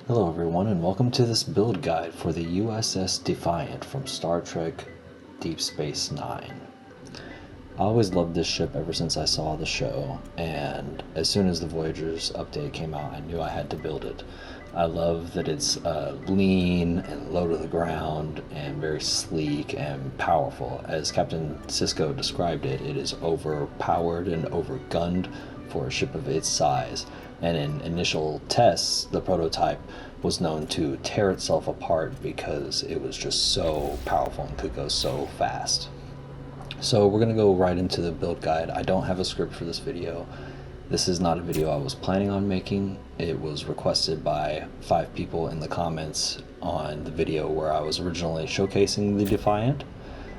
Hello everyone and welcome to this build guide for the USS Defiant from Star Trek Deep Space Nine. I always loved this ship ever since I saw the show, and as soon as the Voyagers update came out I knew I had to build it. I love that it's lean and low to the ground and very sleek and powerful. As Captain Sisko described it, it is overpowered and overgunned for a ship of its size, and in initial tests the prototype was known to tear itself apart because it was just so powerful and could go so fast. So we're going to go right into the build guide. I don't have a script for this video. This is not a video I was planning on making. It was requested by 5 people in the comments on the video where I was originally showcasing the Defiant.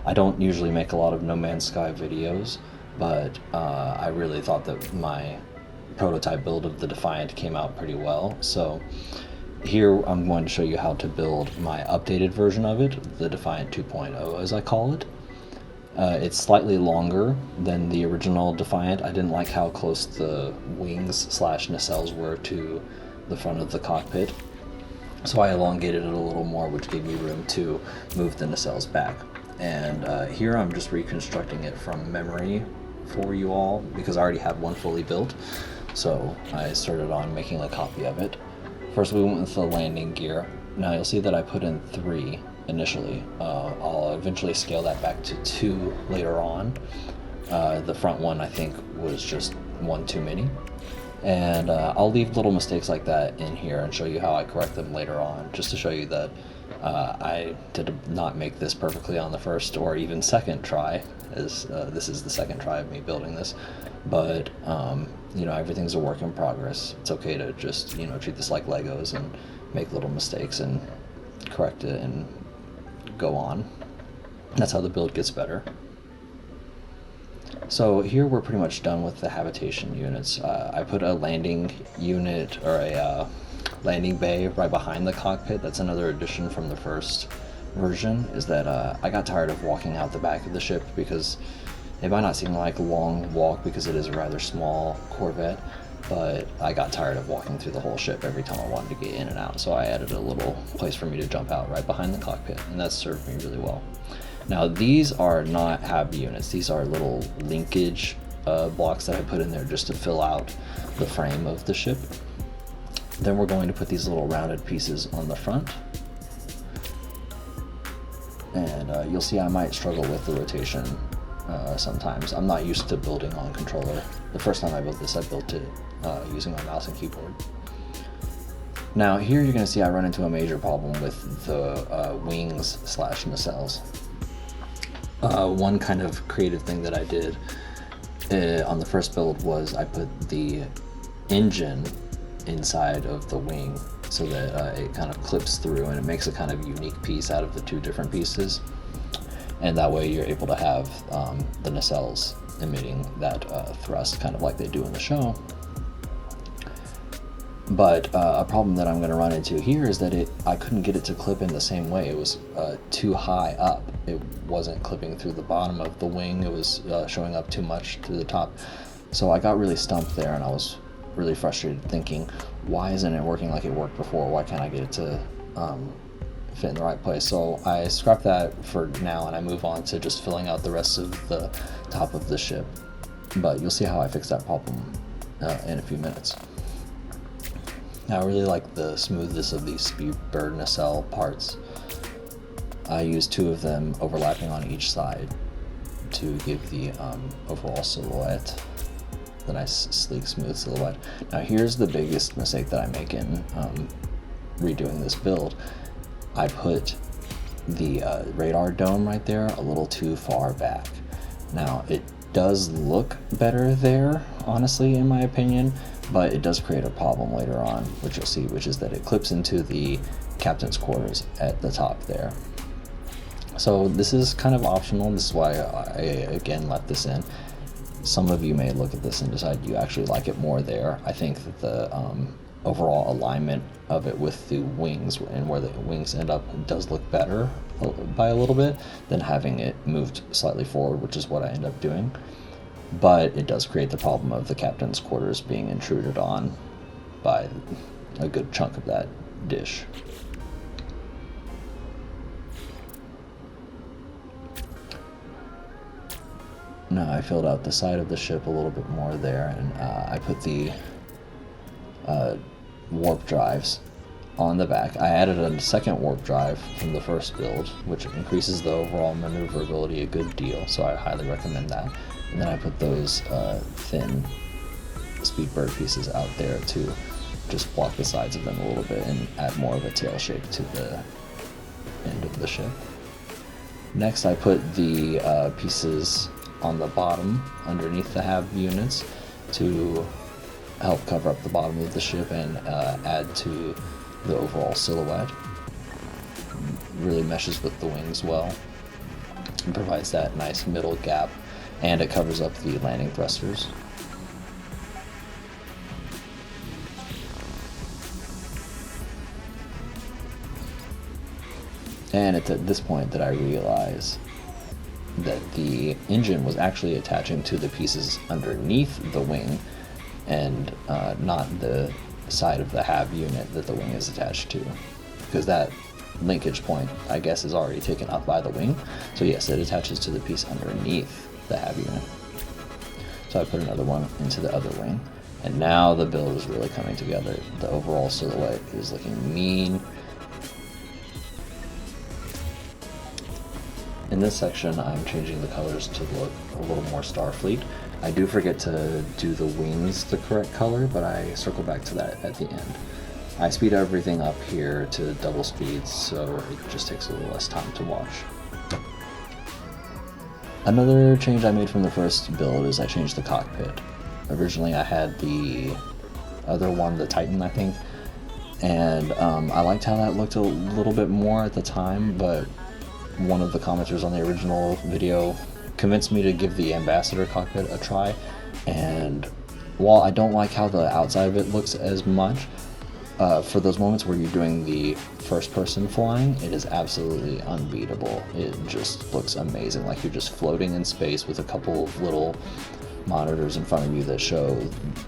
I don't usually make a lot of No Man's Sky videos, but I really thought that my prototype build of the Defiant came out pretty well. So here I'm going to show you how to build my updated version of it, the Defiant 2.0 as I call it. It's slightly longer than the original Defiant. I didn't like how close the wings / nacelles were to the front of the cockpit, so I elongated it a little more, which gave me room to move the nacelles back. And here I'm just reconstructing it from memory for you all because I already had one fully built, so I started on making a copy of it. First we went with the landing gear. Now you'll see that I put in 3 initially. I'll eventually scale that back to 2 later on. The front one I think was just 1 too many, and I'll leave little mistakes like that in here and show you how I correct them later on, just to show you that I did not make this perfectly on the first or even second try, as this is the second try of me building this, but you know, everything's a work in progress. It's okay to just, you know, treat this like Legos and make little mistakes and correct it and go on. That's how the build gets better. So here we're pretty much done with the habitation units. I put a landing unit, or a landing bay, right behind the cockpit. That's another addition from the first version, is that I got tired of walking out the back of the ship, because it might not seem like a long walk because it is a rather small Corvette, but I got tired of walking through the whole ship every time I wanted to get in and out, so I added a little place for me to jump out right behind the cockpit, and that served me really well. Now these are not hab units, these are little linkage blocks that I put in there just to fill out the frame of the ship. Then we're going to put these little rounded pieces on the front, and you'll see I might struggle with the rotation sometimes. I'm not used to building on controller. The first time I built this, I built it using my mouse and keyboard. Now here you're going to see I run into a major problem with the wings / nacelles. One kind of creative thing that I did on the first build was I put the engine inside of the wing so that it kind of clips through and it makes a kind of unique piece out of the 2 different pieces, and that way you're able to have the nacelles emitting that thrust, kind of like they do in the show. But a problem that I'm going to run into here is that I couldn't get it to clip in the same way. It was too high up. It wasn't clipping through the bottom of the wing. It was showing up too much to the top. So I got really stumped there, and I was really frustrated, thinking, why isn't it working like it worked before? Why can't I get it to fit in the right place? So I scrapped that for now, and I move on to just filling out the rest of the top of the ship. But you'll see how I fix that problem in a few minutes. Now I really like the smoothness of these Speedbird nacelle parts. I used 2 of them overlapping on each side to give the overall silhouette, the nice sleek smooth silhouette. Now here's the biggest mistake that I make in redoing this build. I put the radar dome right there a little too far back. Now it does look better there, honestly, in my opinion, but it does create a problem later on, which you'll see, which is that it clips into the captain's quarters at the top there. So this is kind of optional. This is why I again left this in. Some of you may look at this and decide you actually like it more there. I think that the overall alignment of it with the wings and where the wings end up does look better by a little bit than having it moved slightly forward, which is what I end up doing. But it does create the problem of the captain's quarters being intruded on by a good chunk of that dish. Now I filled out the side of the ship a little bit more there, and I put the warp drives on the back. I added a second warp drive from the first build, which increases the overall maneuverability a good deal, so I highly recommend that. And then I put those thin Speedbird pieces out there to just block the sides of them a little bit and add more of a tail shape to the end of the ship. Next I put the pieces on the bottom underneath the hab units to help cover up the bottom of the ship and add to the overall silhouette. Really meshes with the wings well and provides that nice middle gap, and it covers up the landing thrusters. And it's at this point that I realize that the engine was actually attaching to the pieces underneath the wing and not the side of the hab unit that the wing is attached to, because that linkage point, I guess, is already taken up by the wing. So yes, it attaches to the piece underneath the hab unit. So I put another one into the other wing, and now the build is really coming together. The overall silhouette is looking mean. In this section, I'm changing the colors to look a little more Starfleet. I do forget to do the wings the correct color, but I circle back to that at the end. I speed everything up here to double speed, so it just takes a little less time to watch. Another change I made from the first build is I changed the cockpit. Originally I had the other one, the Titan, I think, and I liked how that looked a little bit more at the time, but one of the commenters on the original video convinced me to give the Ambassador cockpit a try, and while I don't like how the outside of it looks as much, for those moments where you're doing the first person flying, it is absolutely unbeatable. It just looks amazing, like you're just floating in space with a couple of little monitors in front of you that show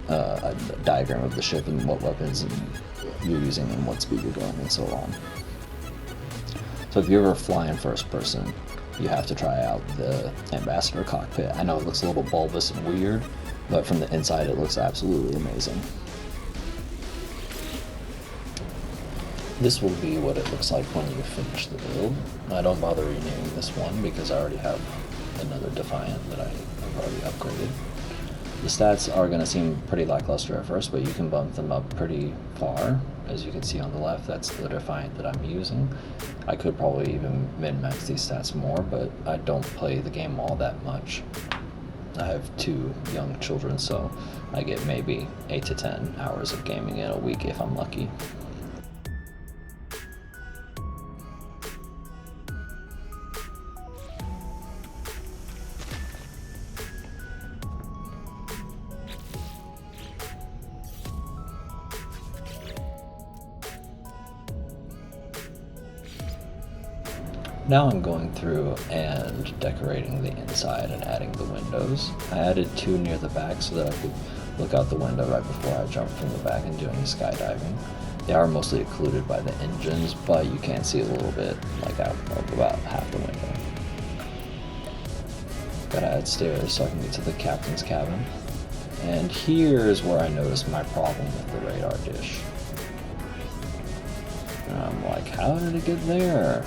a diagram of the ship and what weapons you're using and what speed you're going and so on. So if you ever fly in first person, you have to try out the Ambassador cockpit. I know it looks a little bulbous and weird, but from the inside it looks absolutely amazing. This will be what it looks like when you finish the build. I don't bother renaming this one because I already have another Defiant that I've already upgraded. The stats are going to seem pretty lackluster at first, but you can bump them up pretty far. As you can see on the left, that's the Defiant that I'm using. I could probably even min-max these stats more, but I don't play the game all that much. I have 2 young children, so I get maybe 8 to 10 hours of gaming in a week if I'm lucky. Now I'm going through and decorating the inside and adding the windows. I added 2 near the back so that I could look out the window right before I jump from the back and do any skydiving. They are mostly occluded by the engines, but you can see a little bit, like out of about half the window. Gotta add stairs so I can get to the captain's cabin. And here's where I noticed my problem with the radar dish. And I'm like, how did it get there?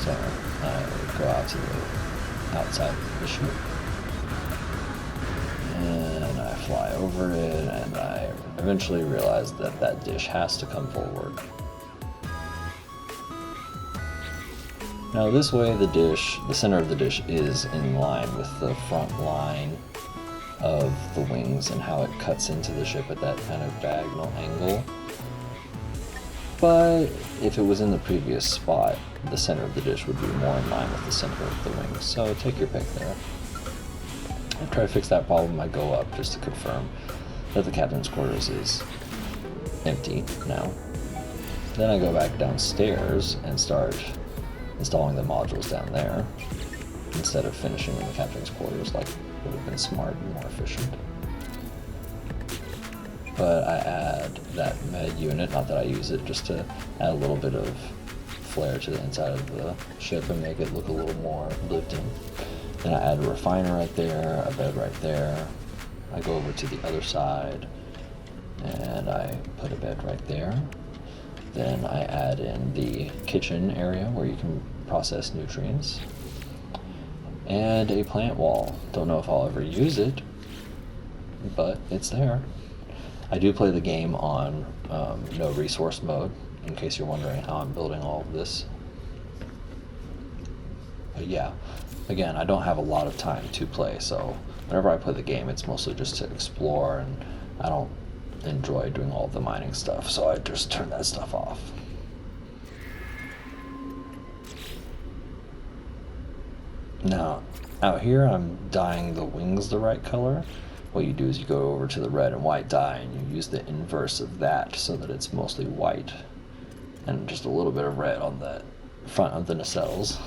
So I go out to the outside of the ship, and I fly over it, and I eventually realize that that dish has to come forward. Now this way the center of the dish is in line with the front line of the wings and how it cuts into the ship at that kind of diagonal angle. But if it was in the previous spot, the center of the dish would be more in line with the center of the wings, so take your pick there. After I fix that problem, I go up just to confirm that the captain's quarters is empty now. Then I go back downstairs and start installing the modules down there, instead of finishing in the captain's quarters like would have been smart and more efficient. but I add that med unit, not that I use it, just to add a little bit of flare to the inside of the ship and make it look a little more lived in. Then I add a refiner right there, a bed right there. I go over to the other side and I put a bed right there. Then I add in the kitchen area where you can process nutrients. And a plant wall. Don't know if I'll ever use it, but it's there. I do play the game on no resource mode, in case you're wondering how I'm building all of this. But yeah, again, I don't have a lot of time to play, so whenever I play the game, it's mostly just to explore, and I don't enjoy doing all the mining stuff, so I just turn that stuff off. Now, out here I'm dyeing the wings the right color. What you do is you go over to the red and white dye and you use the inverse of that so that it's mostly white and just a little bit of red on the front of the nacelles.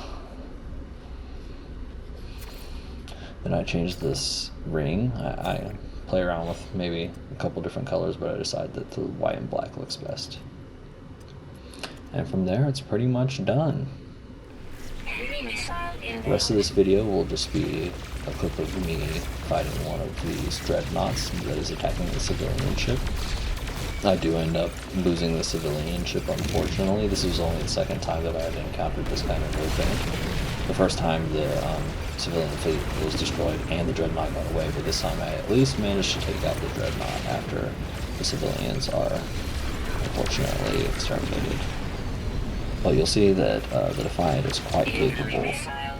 Then I change this ring. I play around with maybe a couple different colors, but I decide that the white and black looks best. And from there it's pretty much done. The rest of this video will just be a clip of me fighting one of these dreadnoughts that is attacking the civilian ship. I do end up losing the civilian ship, unfortunately. This is only the second time that I've encountered this kind of event. The first time the civilian fleet was destroyed and the dreadnought got away, but this time I at least managed to take out the dreadnought after the civilians are unfortunately exterminated. But you'll see that the Defiant is quite capable.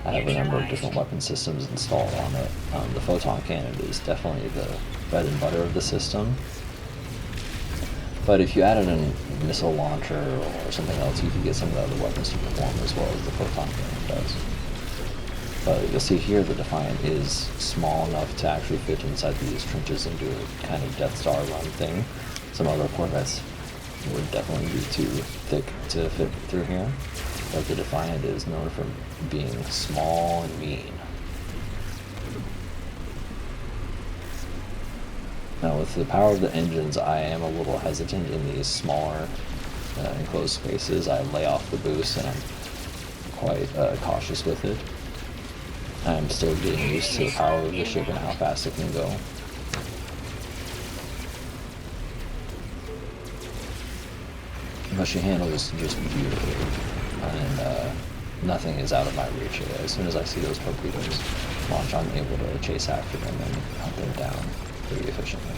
I have a number of different weapon systems installed on it. The photon cannon is definitely the bread and butter of the system. But if you added a missile launcher or something else, you could get some of the other weapons to perform as well as the photon cannon does. But you'll see here the Defiant is small enough to actually fit inside these trenches and do a kind of Death Star run thing. Some other Corvettes would definitely be too thick to fit through here. But the Defiant is known for being small and mean. Now with the power of the engines, I am a little hesitant in these smaller enclosed spaces. I lay off the boost and I'm quite cautious with it. I'm still getting used to the power of the ship and how fast it can go. But she handles just beautifully, and nothing is out of my reach. As soon as I see those torpedoes launch, I'm able to chase after them and hunt them down pretty efficiently.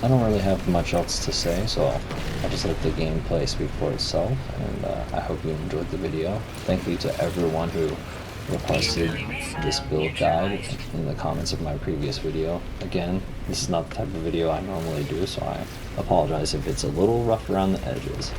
I don't really have much else to say, so I'll just let the gameplay speak for itself, and I hope you enjoyed the video. Thank you to everyone who requested this build guide in the comments of my previous video. Again, this is not the type of video I normally do, so I apologize if it's a little rough around the edges.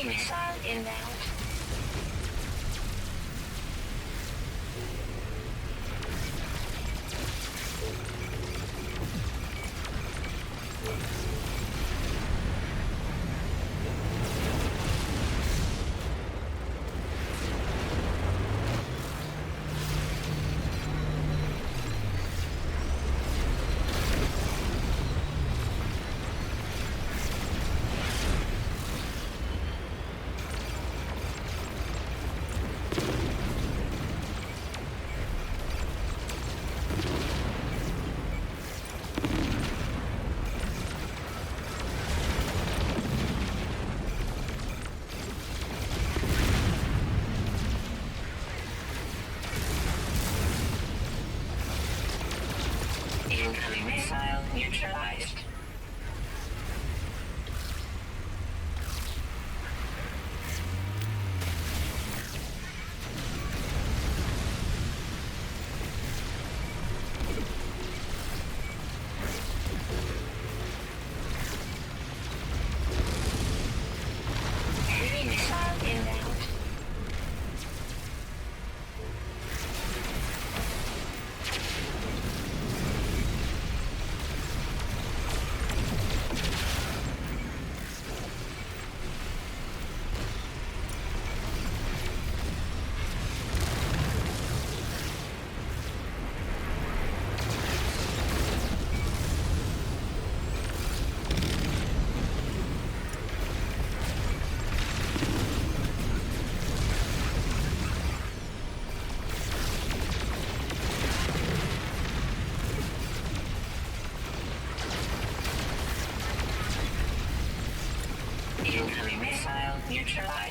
Missile inbound. Incoming missile neutralized. neutralized.